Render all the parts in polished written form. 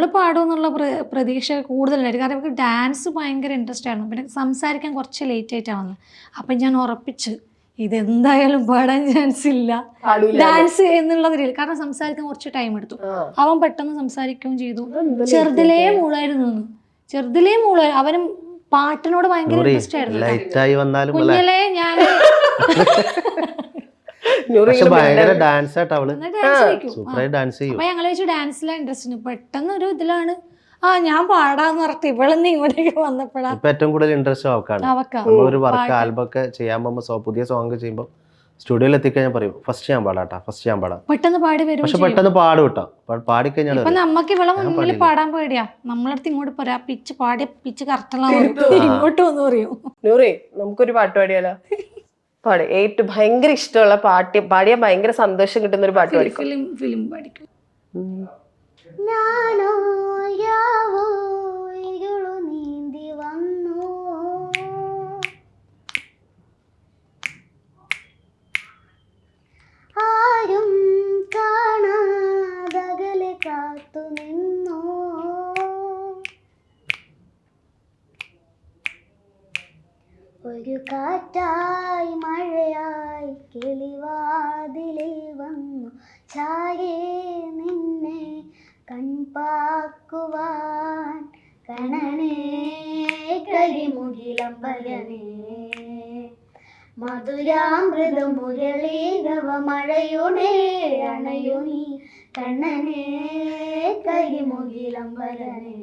ഇവള് പാടുമെന്നുള്ള പ്രതീക്ഷ കൂടുതലായിരുന്നു. കാരണം അവൾക്ക് ഡാൻസ് ഭയങ്കര ഇൻട്രസ്റ്റ് ആയിരുന്നു. പിന്നെ സംസാരിക്കാൻ കുറച്ച് ലേറ്റ് ആയിട്ടാണ് വന്നത്. അപ്പം ഞാൻ ഉറപ്പിച്ചു ഇതെന്തായാലും പാടാൻ ചാൻസ് ഇല്ല ഡാൻസ് എന്നുള്ളതിൽ. കാരണം സംസാരിക്കാൻ കുറച്ച് ടൈം എടുത്തു. അവൻ പെട്ടെന്ന് സംസാരിക്കുകയും ചെയ്തു. ചെറുതിലേ മൂളായിരുന്നു. അവനും പാട്ടിനോട് ഭയങ്കര ഇൻട്രസ്റ്റ് ആയിരുന്നു. കുഞ്ഞിലേ ഞാൻ അപ്പൊ ഞങ്ങൾ വെച്ചു ഡാൻസിലാണ് ഇൻട്രസ്റ്റ്. പെട്ടെന്ന് ഒരു ഇതിലാണ് ഞാൻ പാടാന്ന് പറഞ്ഞിട്ട് ഇവളെന്ന് ഇങ്ങോട്ടേക്ക് വന്നപ്പോഴാണ് ഏറ്റവും കൂടുതൽ ഇൻട്രസ്റ്റ് ഒരു വർക്ക് ആൽബം ഒക്കെ ചെയ്യാൻ പോകുമ്പോ പുതിയ സോങ് ചെയ്യുമ്പോൾ സ്റ്റുഡിയോയിൽ എത്തിക്കഴിഞ്ഞാൽ പറയും ഫസ്റ്റ് ഞാൻ പാടാം പെട്ടെന്ന് പാടി വരും. പക്ഷെ പെട്ടെന്ന് പാടും കേട്ടോ. പാടിക്കഴിഞ്ഞാൽ ഇപ്പൊ നമുക്ക് ഇവളെ മുന്നിൽ പാടാൻ പേടിയാ. നമ്മളടുത്ത് ഇങ്ങോട്ട് പറയാ പിച്ച് പാടിയ പിച്ച് കറക്റ്റുള്ള ഇങ്ങോട്ട് വന്ന് പറയും. നൂറേ നമുക്കൊരു പാട്ട് പാടിയാലോ? പാട്. ഏറ്റവും ഭയങ്കര ഇഷ്ടമുള്ള പാടിയാൽ ഭയങ്കര സന്തോഷം കിട്ടുന്ന ഒരു പാട്ട് പാടിക്കും. ഫിലിം പാടിക്കും. ആരും കാണാതകലെ കാത്തു നിന്നോ, ഒരു കാറ്റായി മഴയായി കിളിവാതിലിൽ വന്നു ചാരേ നിന്നെ കൺപാക്കുവാൻ കണനേ കരിമുകിലമ്പലനേ മധുരാമൃത മുരളീരവ മഴയുടെ അണയു നീ കണ്ണനേ കരിമുകിലമ്പലനേ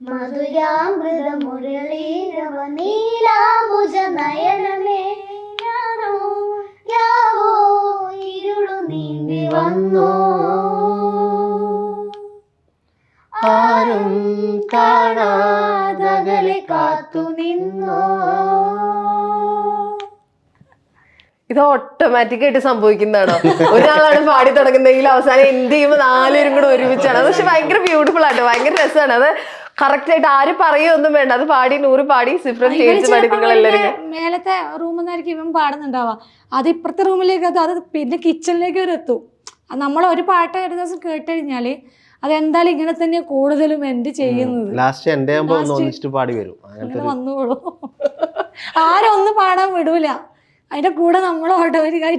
മധുരാമൃത മുരളീരവ നീലാമുജ നയനമേ ഞാനോ യാവോ ഇരുളു നീന്തി വന്നോ, ആരും കാണാതകലെ കാത്തു നിന്നോ. ഇത് ഓട്ടോമാറ്റിക് ആയിട്ട് സംഭവിക്കുന്നതാണോ? ഒരാളാണ് പാടി തുടങ്ങുന്നതെങ്കിൽ അവസാനം എന്ത് ചെയ്യുമ്പോൾ 4 പേരും കൂടെ ഒരുമിച്ചാണ്. പക്ഷെ ഭയങ്കര ബ്യൂട്ടിഫുൾ ആട്ടോ, ഭയങ്കര രസമാണ്. അത് കറക്റ്റ് ആയിട്ട് ആരും പറയുകയൊന്നും വേണ്ട. അത് പാടി നൂറ് പാടി സിഫ്രൻ ചേച്ചി പാടി നിങ്ങൾ എല്ലാവരും മേലത്തെ റൂമിൽ നിന്നായിരിക്കും ഇവൻ പാടുന്നുണ്ടാവുക. അത് ഇപ്പുറത്തെ റൂമിലേക്ക് അത് പിന്നെ കിച്ചണിലേക്ക് വരെ എത്തും. നമ്മൾ ഒരു പാട്ട് ഒരു ദിവസം കേട്ട് കഴിഞ്ഞാല് അതെന്തായാലും ഇങ്ങനെ തന്നെ കൂടുതലും എൻഡ് ചെയ്യുന്നത്. അങ്ങനെ വന്നുകൂടും. ആരും ഒന്നും പാടാൻ വിടൂല. അതിന്റെ കൂടെ നമ്മൾ ഓട്ടോമാറ്റിക്കായിട്ട്